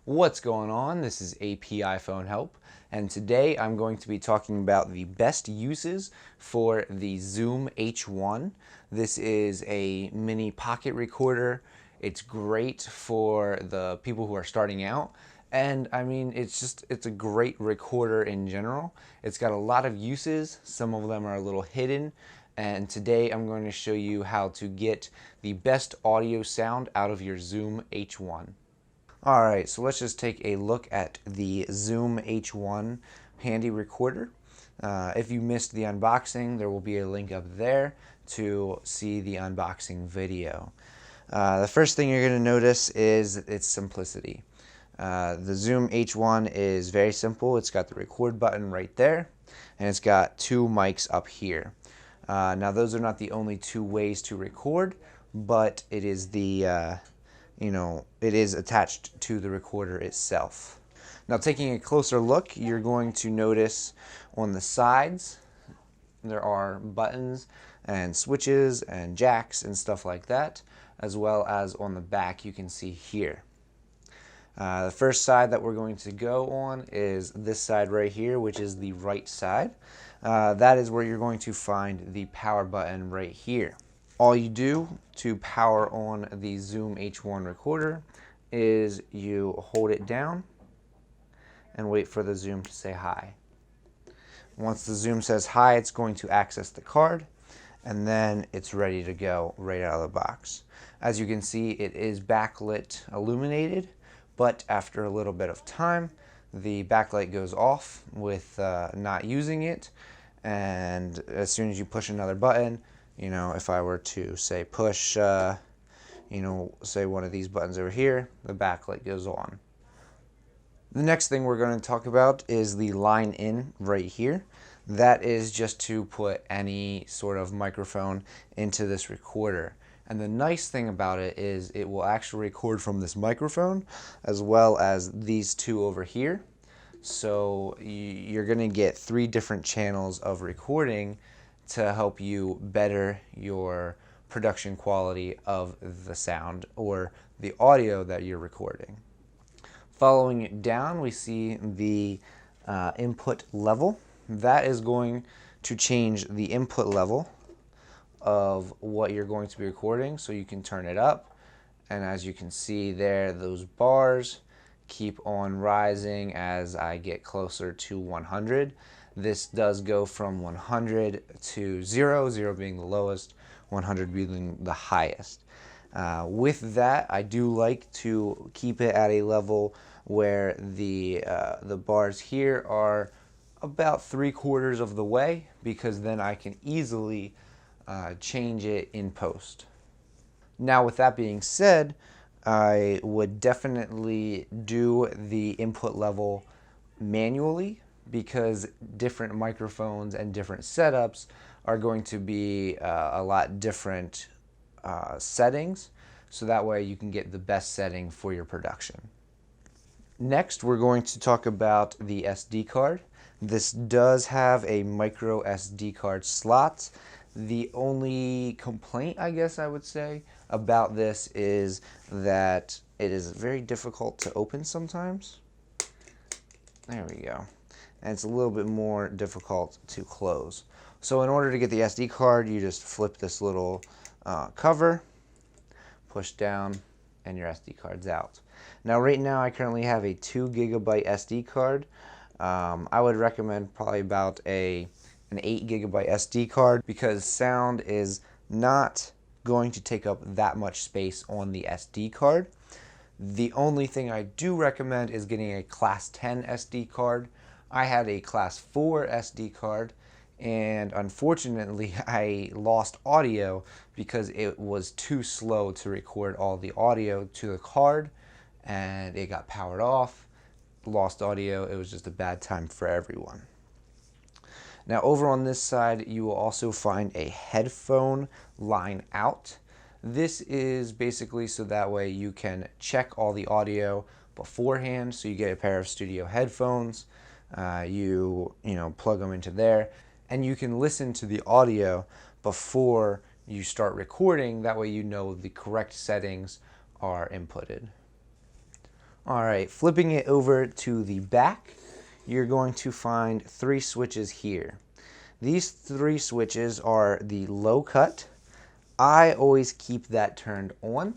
What's going on? This is AP iPhone Help, and today I'm going to be talking about the best uses for the Zoom H1. This is a mini pocket recorder. It's great for the people who are starting out, and I mean it's a great recorder in general. It's got a lot of uses. Some of them are a little hidden, and today I'm going to show you how to get the best audio sound out of your Zoom H1. Alright, so let's just take a look at the Zoom H1 handy recorder. If you missed the unboxing, there will be a link up there to see the unboxing video. The first thing you're going to notice is its simplicity. The Zoom H1 is very simple. It's got the record button right there, and it's got two mics up here. Now those are not the only two ways to record, but it is it is attached to the recorder itself. Now taking a closer look, you're going to notice on the sides there are buttons and switches and jacks and stuff like that, as well as on the back you can see here. The first side that we're going to go on is this side right here, which is the right side. That is where you're going to find the power button right here. All you do to power on the Zoom H1 recorder is you hold it down and wait for the Zoom to say hi. Once the Zoom says hi, it's going to access the card, and then it's ready to go right out of the box. As you can see, it is backlit illuminated, but after a little bit of time, the backlight goes off with not using it, and as soon as you push another button, if I were to say push, say one of these buttons over here, the backlight goes on. The next thing we're going to talk about is the line in right here. That is just to put any sort of microphone into this recorder. And the nice thing about it is it will actually record from this microphone as well as these two over here. So you're going to get 3 different channels of recording to help you better your production quality of the sound or the audio that you're recording. Following it down, we see the input level. That is going to change the input level of what you're going to be recording, so you can turn it up, and as you can see there, those bars keep on rising as I get closer to 100. This does go from 100 to 0, 0 being the lowest, 100 being the highest. With that, I do like to keep it at a level where the bars here are about 3/4 of the way, because then I can easily change it in post. Now with that being said, I would definitely do the input level manually, because different microphones and different setups are going to be a lot different settings, so that way you can get the best setting for your production. Next, we're going to talk about the SD card. This does have a micro SD card slot. The only complaint, I guess I would say, about this is that it is very difficult to open sometimes. There we go. And it's a little bit more difficult to close. So in order to get the SD card, you just flip this little cover, push down, and your SD card's out. Now right now I currently have a 2 GB SD card. I would recommend probably about an 8 GB SD card, because sound is not going to take up that much space on the SD card. The only thing I do recommend is getting a Class 10 SD card. I had a Class 4 SD card, and unfortunately I lost audio because it was too slow to record all the audio to the card, and it got powered off, lost audio. It was just a bad time for everyone. Now over on this side, you will also find a headphone line out. This is basically so that way you can check all the audio beforehand. So you get a pair of studio headphones, you plug them into there, and you can listen to the audio before you start recording. That way you know the correct settings are inputted. All right, flipping it over to the back, you're going to find 3 switches here. These 3 switches are the low cut. I always keep that turned on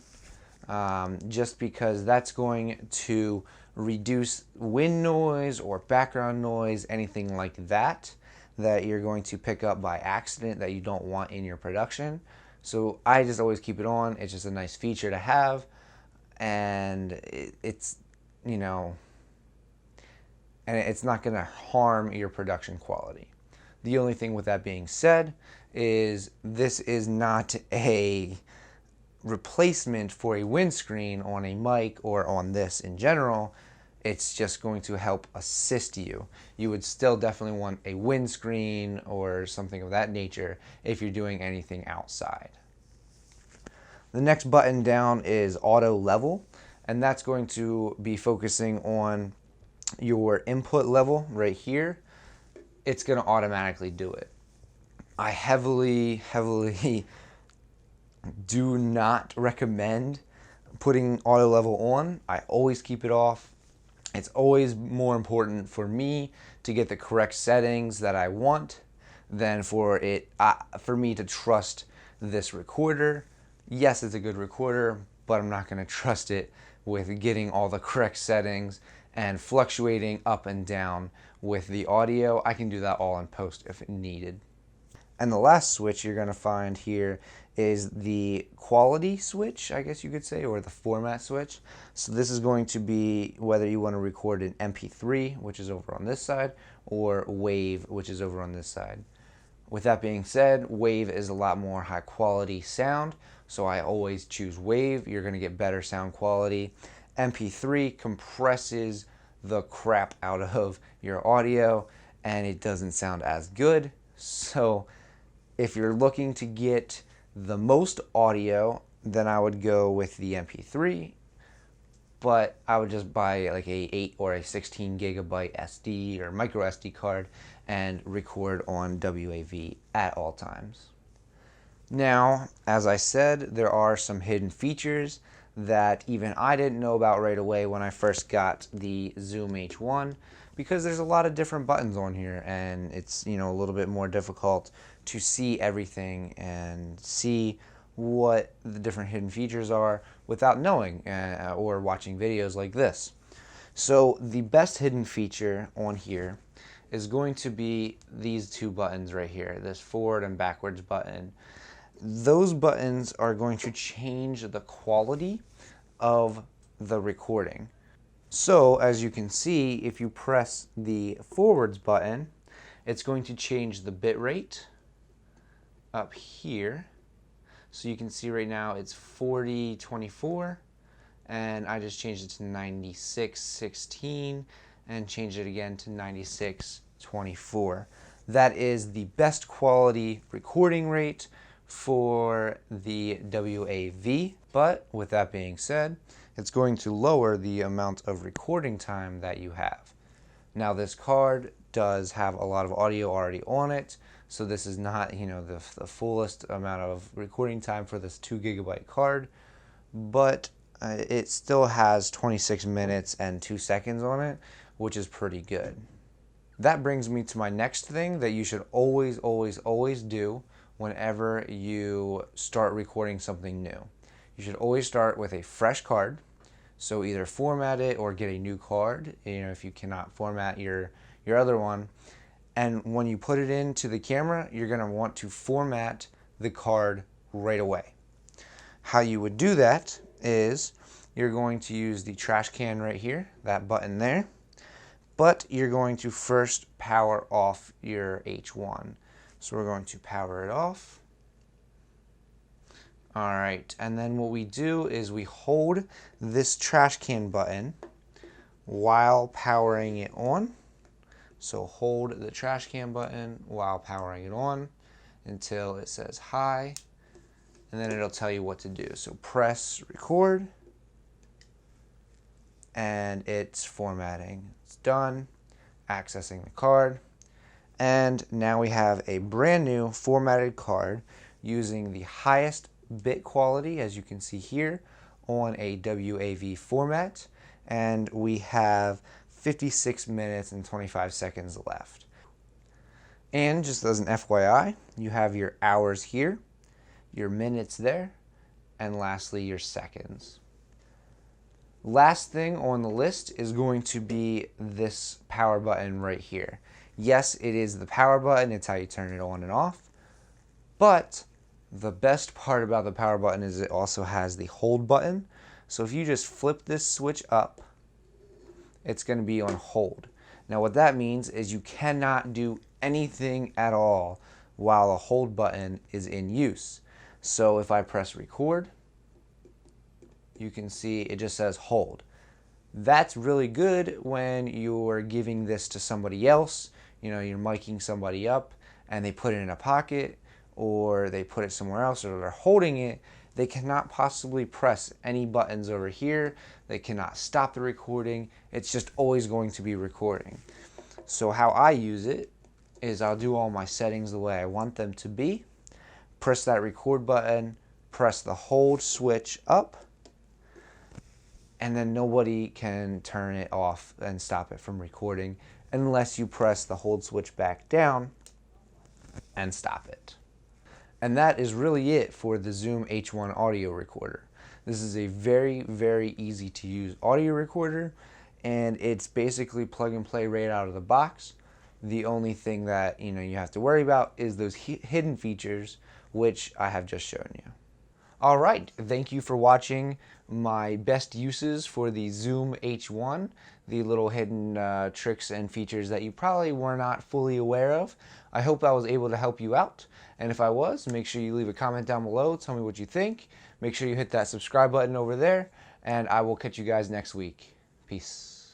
just because that's going to reduce wind noise or background noise, anything like that you're going to pick up by accident that you don't want in your production. So I just always keep it on. It's just a nice feature to have, and it's, you know, and it's not going to harm your production quality. The only thing with that being said is this is not a replacement for a windscreen on a mic or on this in general. It's just going to help assist you. You would still definitely want a windscreen or something of that nature if you're doing anything outside. The next button down is auto level, and that's going to be focusing on your input level right here. It's going to automatically do it. I heavily do not recommend putting auto level on. I always keep it off. It's always more important for me to get the correct settings that I want than for me to trust this recorder. Yes, it's a good recorder, but I'm not going to trust it with getting all the correct settings and fluctuating up and down with the audio. I can do that all in post if needed. And the last switch you're going to find here is the quality switch, I guess you could say, or the format switch. So this is going to be whether you want to record in MP3, which is over on this side, or WAV, which is over on this side. With that being said, WAV is a lot more high quality sound, so I always choose WAV. You're going to get better sound quality. MP3 compresses the crap out of your audio, and it doesn't sound as good. So if you're looking to get the most audio, then I would go with the MP3, but I would just buy like a 8 or a 16 gigabyte SD or micro SD card and record on WAV at all times. Now, as I said, there are some hidden features that even I didn't know about right away when I first got the Zoom H1, because there's a lot of different buttons on here, and it's, you know, a little bit more difficult to see everything and see what the different hidden features are without knowing or watching videos like this. So the best hidden feature on here is going to be these 2 buttons right here, this forward and backwards button. Those buttons are going to change the quality of the recording. So as you can see, if you press the forwards button, it's going to change the bit rate up here. So you can see right now it's 4024, and I just changed it to 9616 and changed it again to 9624. That is the best quality recording rate for the WAV, but with that being said, it's going to lower the amount of recording time that you have. Now this card does have a lot of audio already on it, so this is not, you know, the fullest amount of recording time for this 2 gigabyte card, but it still has 26 minutes and 2 seconds on it, which is pretty good. That brings me to my next thing that you should always do whenever you start recording something new. You should always start with a fresh card. So either format it or get a new card, you know, if you cannot format your other one. And when you put it into the camera, you're going to want to format the card right away. How you would do that is you're going to use the trash can right here, that button there, but you're going to first power off your H1. So we're going to power it off. All right, and then what we do is we hold this trash can button while powering it on. So hold the trash can button while powering it on until it says hi, and then it'll tell you what to do. So press record, and it's formatting. It's done, accessing the card. And now we have a brand new formatted card using the highest bit quality, as you can see here, on a WAV format. and we have 56 minutes and 25 seconds left. And just as an FYI, you have your hours here, your minutes there, and lastly your seconds. Last thing on the list is going to be this power button right here. Yes, it is the power button, it's how you turn it on and off, but the best part about the power button is it also has the hold button. So if you just flip this switch up, it's going to be on hold. Now what that means is you cannot do anything at all while the hold button is in use. So if I press record, you can see it just says hold. That's really good when you're giving this to somebody else. You know, you're miking somebody up and they put it in a pocket or they put it somewhere else or they're holding it. They cannot possibly press any buttons over here. They cannot stop the recording. It's just always going to be recording. So how I use it is I'll do all my settings the way I want them to be. Press that record button, press the hold switch up, and then nobody can turn it off and stop it from recording unless you press the hold switch back down and stop it. And that is really it for the Zoom H1 audio recorder. This is a very, very easy to use audio recorder, and it's basically plug and play right out of the box. The only thing that you have to worry about is those hidden features, which I have just shown you. All right, thank you for watching my best uses for the Zoom H1, the little hidden tricks and features that you probably were not fully aware of. I hope I was able to help you out, and if I was, make sure you leave a comment down below, tell me what you think. Make sure you hit that subscribe button over there, and I will catch you guys next week. Peace.